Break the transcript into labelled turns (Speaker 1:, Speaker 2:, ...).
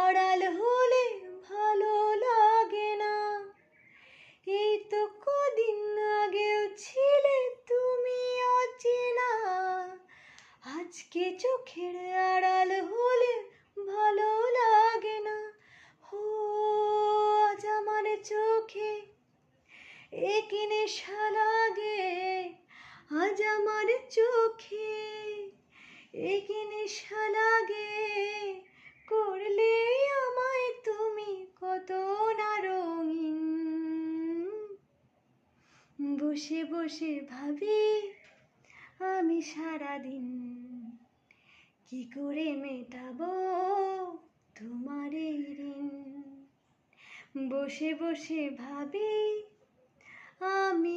Speaker 1: আড়াল হলে ভালো লাগে না। এই তো কদিন আগেও ছিলে তুমি অচেনা, আজকে চোখের আড়াল হলে ভালো লাগে না। ও আজ আমার চোখে এ কি নেশা লাগে, আজ আমার চোখে এ কি নেশা লাগে, করলে আমায় তুমি কত না রঙিন। বসে বসে ভাবি আমি সারাদিন, কি করে মেটাবো তোমার এই ঋণ। বসে বসে ভাবি আমি